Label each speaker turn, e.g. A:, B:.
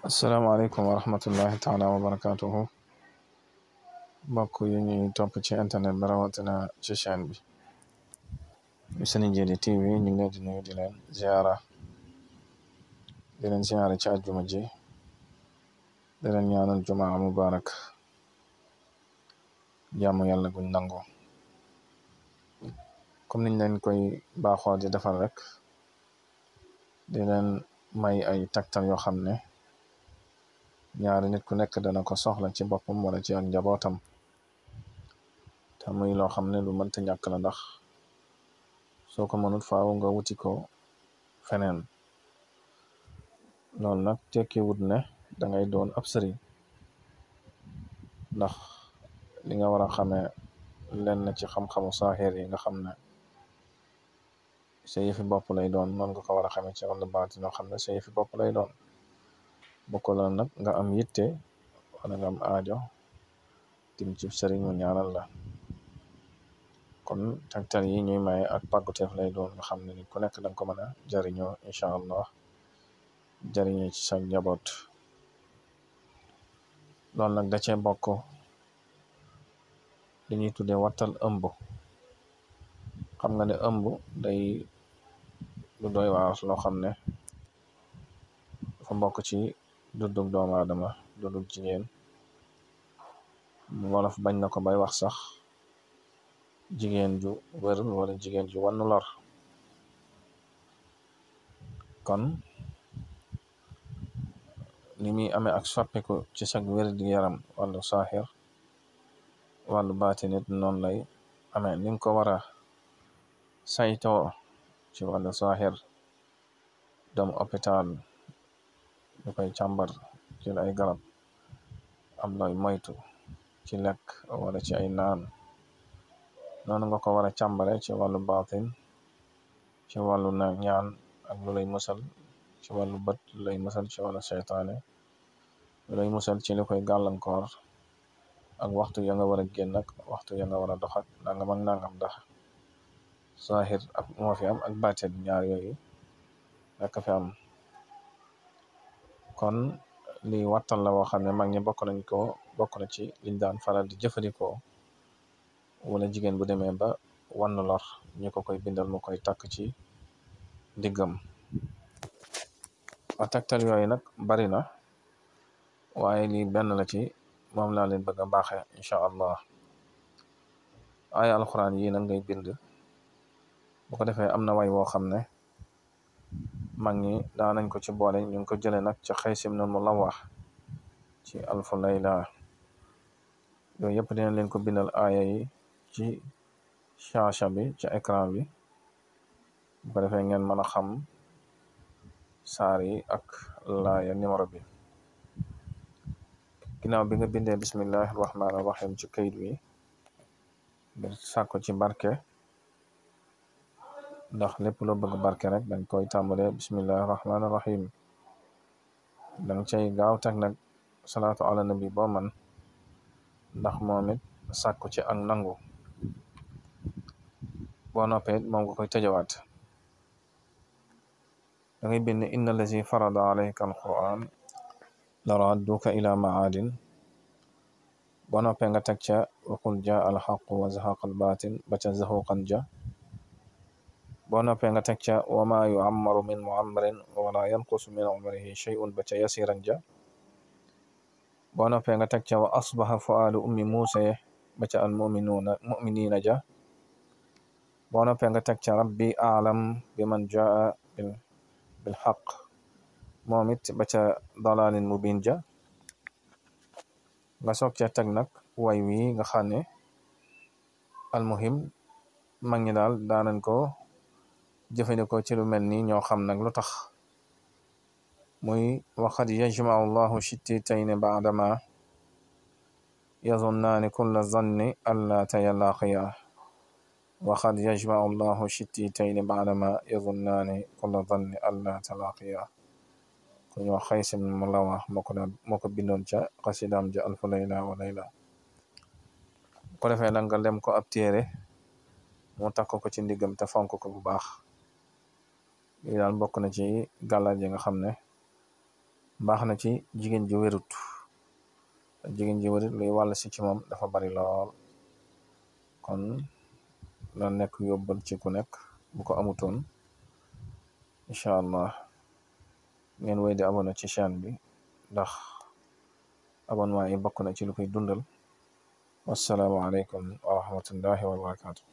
A: asalaamaaleykum wa rahmatullahi taala wa barakatuhu mbokk yi ñuy topp ci internet bi rawatina ci chaîne bi Sene Jili TV ñu ngi leen di nuyu di leen ziara ci àjjuma ji di leen ñaanal jumaa mubarak jaamu yàlla guñ nango comme niñ leen koy baaxoo di defal rek di leen may ay taktal yoo xam ne ñaari nit ku nekk dana ko soxla ci boppam wala ci ak njabootam te muy loo xam ne lu mënta ñàkk la ndax soo ko mënut faaw nga wuti ko feneen loolu nag tekki wut ne dangay doon ab sëriñ ndax li nga war a xamee lenn ci xam-xamu saaxir yi nga xam ne sa yëfi bopp lay doon noonu nga ko war a xamee ci wàllu baati noo xam ne sa yëfi bopp lay doon bokk la nag nga am yitte wala nga am aajo tim ci sëriñ mu ñaanal la kon tegtal yi ñuy maye ak pàgguteef lay doon nga xam ne nit ku nekk danga ko mën a jariñoo incha allah jariñoo ci sa njaboot loolu nag da cee bokk li ñuy tuddee wattal ëmb xam nga ne ëmb day lu doy waar loo xam ne dafa bokk ci dundug doomu aadama dundug jigéen wolof bañ na ko bay wax sax jigéen ju wër wala jigéen ju wannu lor kon ni muy amee ak soppiku ci sag wér di yaram wàllu saaxir wàllu baati nit noonu lay amee ni nga ko war a saytoo ci wàllu saaxir dem hôpital ñu koy càmbar ci ay garab am looy moytu ci lekk wala ci ay naan noonu nga ko war a càmbare ci wàllu baatin ci wàllu na ñaan ak lu lay musal ci wàllu bët lu lay musal ci wàllu seytaane lu lay musal ci li koy gàllankoor ak waxtu ya nga war a génn ak waxtu ya nga war a doxat nangam ak nangam ndax saaxir ak moo fi am ak baatin ñaar yooyu rekk fi am kon li wattal la woo xam ne mag ñi bokk na ci liñ daan faral di jëfandikoo wala jigéen bu demee ba wann lor ñu ko koy bindal mu koy takk ci diggam a taktal yooyu nag bari na waaye lii benn la ci moom laa leen bëgg a baaxe incha allah ay alxuraan yi nag ngay bind bu ko defee am na way woo xam ne mag ñi daanañ ko ci boole ñu ngi ko jëlee nag ci Xaysim na mu la wax ci alfu layla yooyu yëpp dina leen ko bindal aaya yi ci shaasha bi ci écran bi bu ko defee ngeen mën a xam saar yi ak laaya numéro bi ginnaaw bi nga bindee bismillahi rahmaani rahim ci kayit wi ngir sàkko ci barke ndax lépp loo bëgg barke rek dañ koy tàmbalee bismillahi rahmaani rahim danga cay gaaw teg nag salaatu ala nabi boo man ndax moom it sàkku ci ak nangu boo noppee moom nga koy tëjawaat da ngay bind inna allazi farada alayka alquran la radduka ila maadin boo noppee nga teg ca waqul jaa alxaqu wa zahaqa albatin ba ca zahuqan ja boo noppee nga teg ca wa ma yuammaru min muammarin wala yanqusu min umrihi shay'un ba ca yasiran ja boo noppee nga teg ca wa asbaha fuaadu ummi muusa ba ca al muminina ja boo noppee nga teg ca rabbi aalam bi man jaa bil xaq moom it ba ca dalalin mubin ja nga soog ca teg nag way wi nga xam ne almuhim mag ñi daal daanañ ko jëfandikoo ci lu mel ni ñoo xam nag lu tax muy waqad yajmau llahu shittitayni baadama yazunnaani kulla zanni alla tayalaqiya waqad yajmau llahu shittitayni baadama yazunnaani kulla zanni alla talaqiya ku ñu wax Xaysim mu la wax moo ko bindoon ca xasidaam ja alfu layla wa layla ko defee nag nga lem ko ab téere mu takk ko ci ndiggam te fonk ko bu baax lii daal bokk na ci gàllaaj yi nga xam ne baax na ci jigéen ji wérut jigéen ji wérut luy wàll si ci moom dafa bari lool kon na nekk yóbbal ci ku nekk bu ko amutoon incha allah ngeen wéy di abonné ci chaîne bi ndax abonnement yi bokk na ci lu koy dundal wassalaamu aleykum wa rahmatullahi wa barakatuh